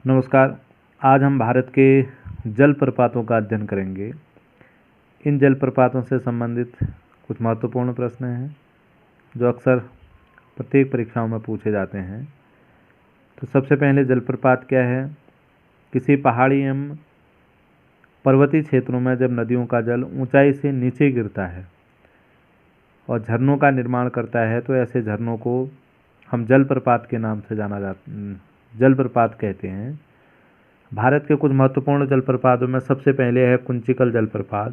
नमस्कार। आज हम भारत के जलप्रपातों का अध्ययन करेंगे। इन जलप्रपातों से संबंधित कुछ महत्वपूर्ण प्रश्न हैं जो अक्सर प्रत्येक परीक्षाओं में पूछे जाते हैं। तो सबसे पहले जलप्रपात क्या है? किसी पहाड़ी एवं पर्वतीय क्षेत्रों में जब नदियों का जल ऊंचाई से नीचे गिरता है और झरनों का निर्माण करता है तो ऐसे झरनों को हम जलप्रपात के नाम से जलप्रपात कहते हैं। भारत के कुछ महत्वपूर्ण जलप्रपातों में सबसे पहले है कुंचिकल जलप्रपात।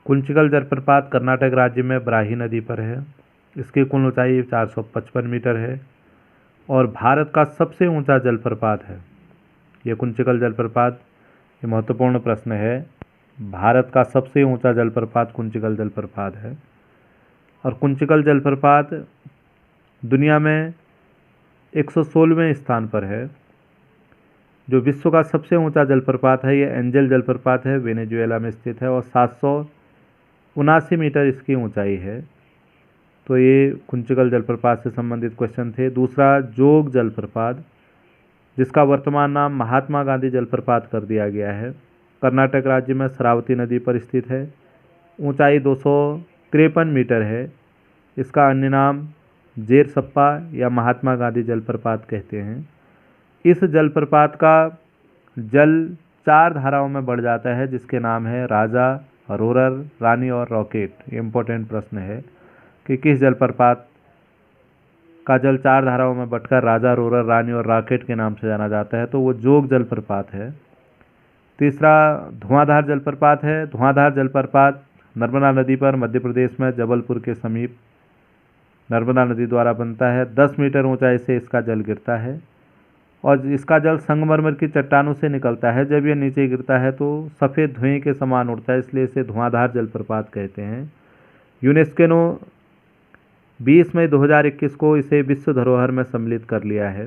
कुंचिकल जलप्रपात कर्नाटक राज्य में बराही नदी पर है। इसकी कुल ऊंचाई 455 मीटर है और भारत का सबसे ऊंचा जलप्रपात है ये कुंचिकल जलप्रपात। ये महत्वपूर्ण प्रश्न है। भारत का सबसे ऊंचा जलप्रपात कुंचिकल जलप्रपात है और कुंचिकल जलप्रपात दुनिया में 116वें स्थान पर है। जो विश्व का सबसे ऊंचा जलप्रपात है ये एंजल जलप्रपात है, वेनेजुएला में स्थित है और 779 मीटर इसकी ऊंचाई है। तो ये कुंचिकल जलप्रपात से संबंधित क्वेश्चन थे। दूसरा, जोग जलप्रपात, जिसका वर्तमान नाम महात्मा गांधी जलप्रपात कर दिया गया है, कर्नाटक राज्य में शरावती नदी पर स्थित है। ऊंचाई 253 मीटर है। इसका अन्य नाम जेरसप्पा या महात्मा गांधी जलप्रपात कहते हैं। इस जलप्रपात का जल 4 धाराओं में बढ़ जाता है जिसके नाम है राजा, रोरर, रानी और रॉकेट। ये इम्पोर्टेंट प्रश्न है कि किस जलप्रपात का जल 4 धाराओं में बढ़कर राजा, रोरर, रानी और रॉकेट के नाम से जाना जाता है, तो वो जोग जलप्रपात है। तीसरा, धुआंधार जलप्रपात है। धुआंधार जलप्रपात नर्मदा नदी पर मध्य प्रदेश में जबलपुर के समीप नर्मदा नदी द्वारा बनता है। 10 मीटर ऊंचाई से इसका जल गिरता है और इसका जल संगमरमर की चट्टानों से निकलता है। जब यह नीचे गिरता है तो सफ़ेद धुएं के समान उड़ता है, इसलिए इसे धुआंधार जलप्रपात कहते हैं। यूनेस्को ने 20 मई 2021 को इसे विश्व धरोहर में सम्मिलित कर लिया है।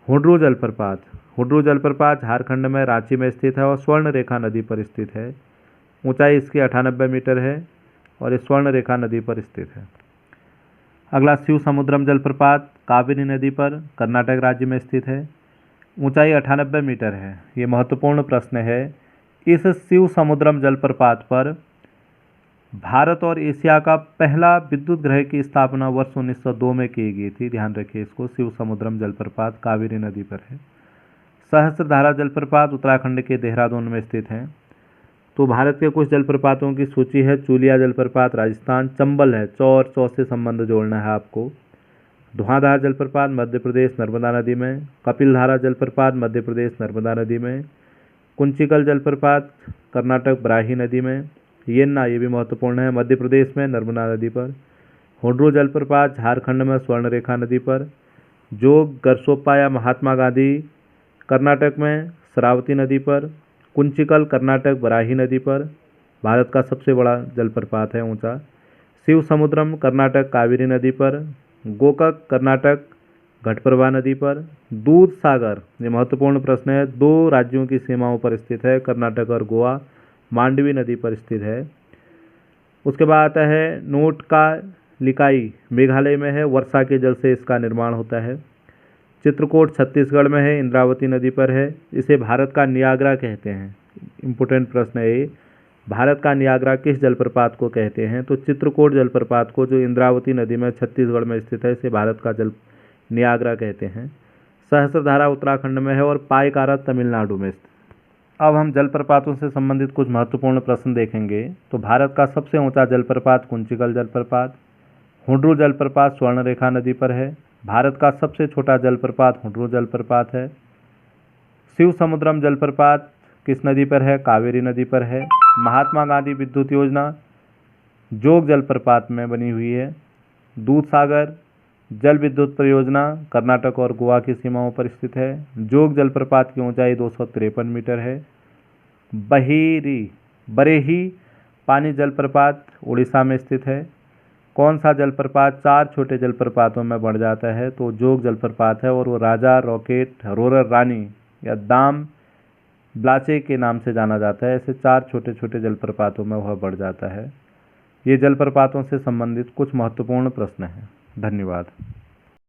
हुड्रू जलप्रपात। हुड्रू जलप्रपात झारखंड में रांची में स्थित है और स्वर्ण रेखा नदी पर स्थित है। ऊंचाई इसकी 98 मीटर है और ये स्वर्ण रेखा नदी पर स्थित है। अगला, शिव समुद्रम जलप्रपात कावेरी नदी पर कर्नाटक राज्य में स्थित है। ऊंचाई 98 मीटर है। ये महत्वपूर्ण प्रश्न है। इस शिव समुद्रम जलप्रपात पर भारत और एशिया का पहला विद्युत ग्रह की स्थापना वर्ष 1902 में की गई थी। ध्यान रखिए इसको। शिव समुद्रम जलप्रपात कावेरी नदी पर है। सहस्त्रधारा जलप्रपात उत्तराखंड के देहरादून में स्थित है। तो भारत के कुछ जलप्रपातों की सूची है। चूलिया जलप्रपात राजस्थान, चंबल है, चौ से संबंध जोड़ना है आपको। धुआंधार जलप्रपात मध्य प्रदेश नर्मदा नदी में। कपिलधारा जलप्रपात मध्य प्रदेश नर्मदा नदी में। कुंचिकल जलप्रपात कर्नाटक बराही नदी में। येन्ना, ये भी महत्वपूर्ण है, मध्य प्रदेश में नर्मदा नदी पर। हुड्रू जलप्रपात झारखंड में स्वर्ण रेखा नदी पर। जोग गरसोप्पा या महात्मा गांधी कर्नाटक में शरावती नदी पर। कुंचिकल कर्नाटक बराही नदी पर, भारत का सबसे बड़ा जलप्रपात है ऊंचा। शिव समुद्रम कर्नाटक कावेरी नदी पर। गोकक कर्नाटक घटप्रभा नदी पर। दूध सागर, ये महत्वपूर्ण प्रश्न है, 2 राज्यों की सीमाओं पर स्थित है, कर्नाटक और गोवा, मांडवी नदी पर स्थित है। उसके बाद आता है नोटकालिकाई, मेघालय में है, वर्षा के जल से इसका निर्माण होता है। चित्रकूट छत्तीसगढ़ में है, इंद्रावती नदी पर है। इसे भारत का नियाग्रा कहते हैं। इम्पोर्टेंट प्रश्न है ये। भारत का नियाग्रा किस जलप्रपात को कहते हैं? तो चित्रकूट जलप्रपात को, जो इंद्रावती नदी में छत्तीसगढ़ में स्थित है, इसे भारत का जल नियाग्रा कहते हैं। सहस्त्रधारा उत्तराखंड में है और पायकारा तमिलनाडु में स्थित। अब हम जलप्रपातों से संबंधित कुछ महत्वपूर्ण प्रश्न देखेंगे। तो भारत का सबसे ऊंचा जलप्रपात कुंचिकल जलप्रपात। हुड्रू जलप्रपात स्वर्ण रेखा नदी पर है। भारत का सबसे छोटा जलप्रपात हुड्रू जलप्रपात है। शिव समुद्रम जलप्रपात किस नदी पर है? कावेरी नदी पर है। महात्मा गांधी विद्युत योजना जोग जलप्रपात में बनी हुई है। दूध सागर जल विद्युत परियोजना कर्नाटक और गोवा की सीमाओं पर स्थित है। जोग जलप्रपात की ऊंचाई 253 मीटर है। बरेही पानी जलप्रपात उड़ीसा में स्थित है। कौन सा जलप्रपात 4 छोटे जलप्रपातों में बढ़ जाता है? तो जोग जलप्रपात है और वो राजा, रॉकेट, रोरर, रानी या दाम ब्लाचे के नाम से जाना जाता है। ऐसे 4 छोटे छोटे जलप्रपातों में वह बढ़ जाता है। ये जलप्रपातों से संबंधित कुछ महत्वपूर्ण प्रश्न हैं। धन्यवाद।